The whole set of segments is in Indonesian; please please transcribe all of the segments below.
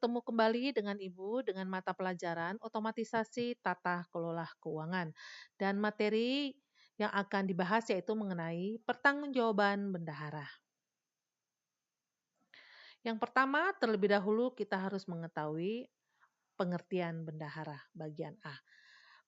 bertemu kembali dengan Ibu dengan mata pelajaran otomatisasi tata kelola keuangan. Dan materi yang akan dibahas yaitu mengenai pertanggungjawaban bendahara. Yang pertama, terlebih dahulu kita harus mengetahui pengertian bendahara bagian A.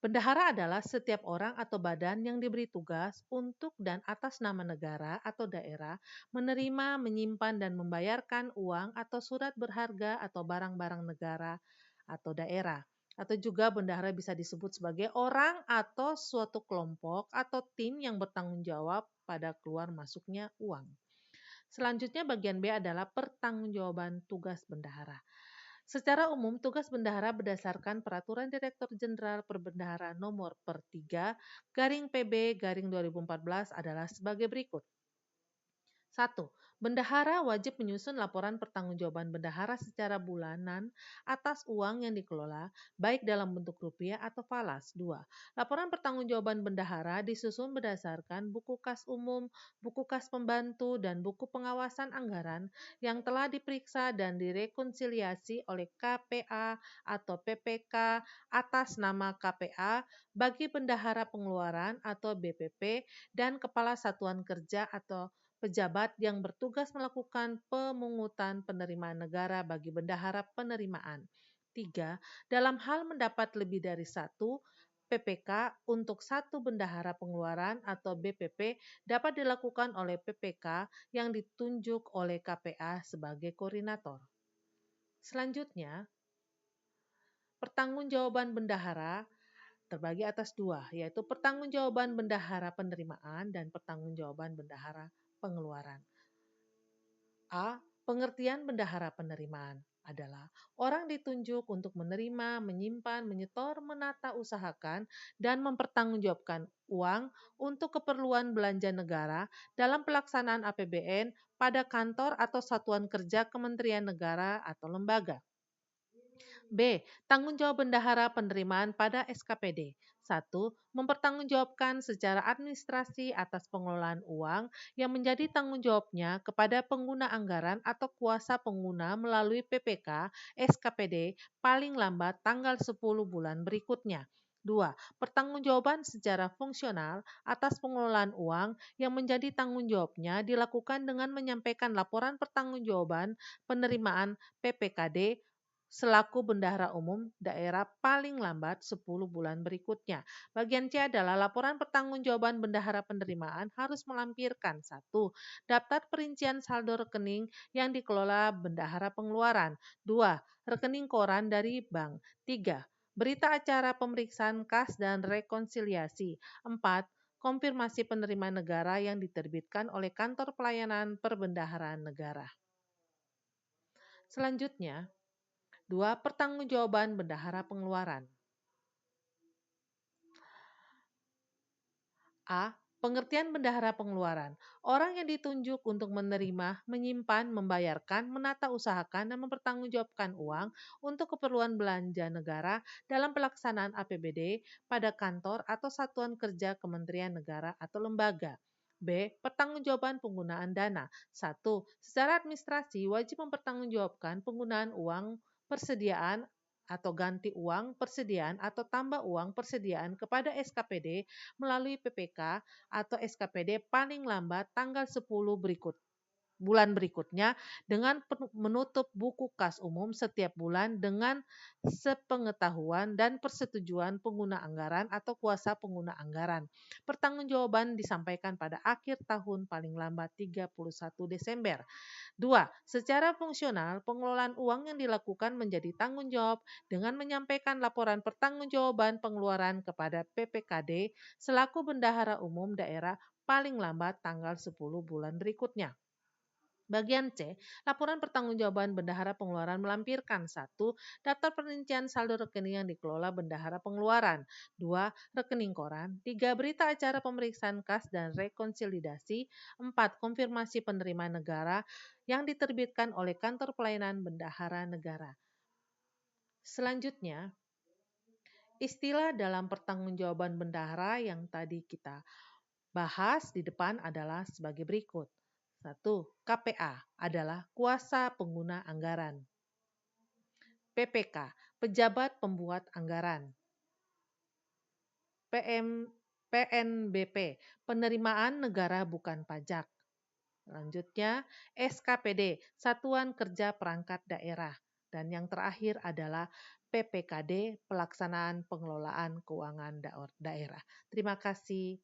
Bendahara adalah setiap orang atau badan yang diberi tugas untuk dan atas nama negara atau daerah menerima, menyimpan, dan membayarkan uang atau surat berharga atau barang-barang negara atau daerah. Atau juga bendahara bisa disebut sebagai orang atau suatu kelompok atau tim yang bertanggung jawab pada keluar masuknya uang. Selanjutnya bagian B adalah pertanggungjawaban tugas bendahara. Secara umum, tugas bendahara berdasarkan Peraturan Direktur Jenderal Perbendaharaan Nomor per 3 garing PB garing 2014 adalah sebagai berikut. 1. Bendahara wajib menyusun laporan pertanggungjawaban bendahara secara bulanan atas uang yang dikelola, baik dalam bentuk rupiah atau falas. 2. Laporan pertanggungjawaban bendahara disusun berdasarkan buku kas umum, buku kas pembantu, dan buku pengawasan anggaran yang telah diperiksa dan direkonsiliasi oleh KPA atau PPK atas nama KPA bagi bendahara pengeluaran atau BPP dan kepala satuan kerja atau pejabat yang bertugas melakukan pemungutan penerimaan negara bagi bendahara penerimaan. 3. Dalam hal mendapat lebih dari satu PPK untuk satu bendahara pengeluaran atau BPP dapat dilakukan oleh PPK yang ditunjuk oleh KPA sebagai koordinator. Selanjutnya, pertanggungjawaban bendahara terbagi atas dua, yaitu pertanggungjawaban bendahara penerimaan dan pertanggungjawaban bendahara pengeluaran. A. Pengertian bendahara penerimaan adalah orang ditunjuk untuk menerima, menyimpan, menyetor, menata usahakan, dan mempertanggungjawabkan uang untuk keperluan belanja negara dalam pelaksanaan APBN pada kantor atau satuan kerja Kementerian Negara atau lembaga. B. Tanggung jawab bendahara penerimaan pada SKPD. 1. Mempertanggungjawabkan secara administrasi atas pengelolaan uang yang menjadi tanggung jawabnya kepada pengguna anggaran atau kuasa pengguna melalui PPK SKPD paling lambat tanggal 10 bulan berikutnya. 2. Pertanggungjawaban secara fungsional atas pengelolaan uang yang menjadi tanggung jawabnya dilakukan dengan menyampaikan laporan pertanggungjawaban penerimaan PPKD selaku bendahara umum daerah paling lambat 10 bulan berikutnya. Bagian C adalah laporan pertanggungjawaban bendahara penerimaan harus melampirkan 1. Daftar perincian saldo rekening yang dikelola bendahara pengeluaran. 2. Rekening koran dari bank. 3. Berita acara pemeriksaan kas dan rekonsiliasi. 4. Konfirmasi penerimaan negara yang diterbitkan oleh Kantor Pelayanan Perbendaharaan Negara. Selanjutnya, 2. Pertanggungjawaban bendahara pengeluaran. A. Pengertian bendahara pengeluaran. Orang yang ditunjuk untuk menerima, menyimpan, membayarkan, menata usahakan, dan mempertanggungjawabkan uang untuk keperluan belanja negara dalam pelaksanaan APBD pada kantor atau satuan kerja Kementerian Negara atau lembaga. B. Pertanggungjawaban penggunaan dana. 1. Secara administrasi wajib mempertanggungjawabkan penggunaan uang persediaan atau ganti uang persediaan atau tambah uang persediaan kepada SKPD melalui PPK atau SKPD paling lambat tanggal 10 bulan berikutnya dengan menutup buku kas umum setiap bulan dengan sepengetahuan dan persetujuan pengguna anggaran atau kuasa pengguna anggaran. Pertanggungjawaban disampaikan pada akhir tahun paling lambat 31 Desember. 2. Secara fungsional, pengelolaan uang yang dilakukan menjadi tanggung jawab dengan menyampaikan laporan pertanggungjawaban pengeluaran kepada PPKD selaku bendahara umum daerah paling lambat tanggal 10 bulan berikutnya. Bagian C, laporan pertanggungjawaban bendahara pengeluaran melampirkan 1. Daftar perincian saldo rekening yang dikelola bendahara pengeluaran. 2. Rekening koran. 3. Berita acara pemeriksaan kas dan rekonsolidasi. 4. Konfirmasi penerimaan negara yang diterbitkan oleh Kantor Pelayanan Bendahara Negara. Selanjutnya, istilah dalam pertanggungjawaban bendahara yang tadi kita bahas di depan adalah sebagai berikut. 1. KPA adalah kuasa pengguna anggaran. PPK, Pejabat Pembuat Anggaran. PNBP, Penerimaan Negara Bukan Pajak. Selanjutnya, SKPD, Satuan Kerja Perangkat Daerah. Dan yang terakhir adalah PPKD, Pelaksanaan Pengelolaan Keuangan Daerah. Terima kasih.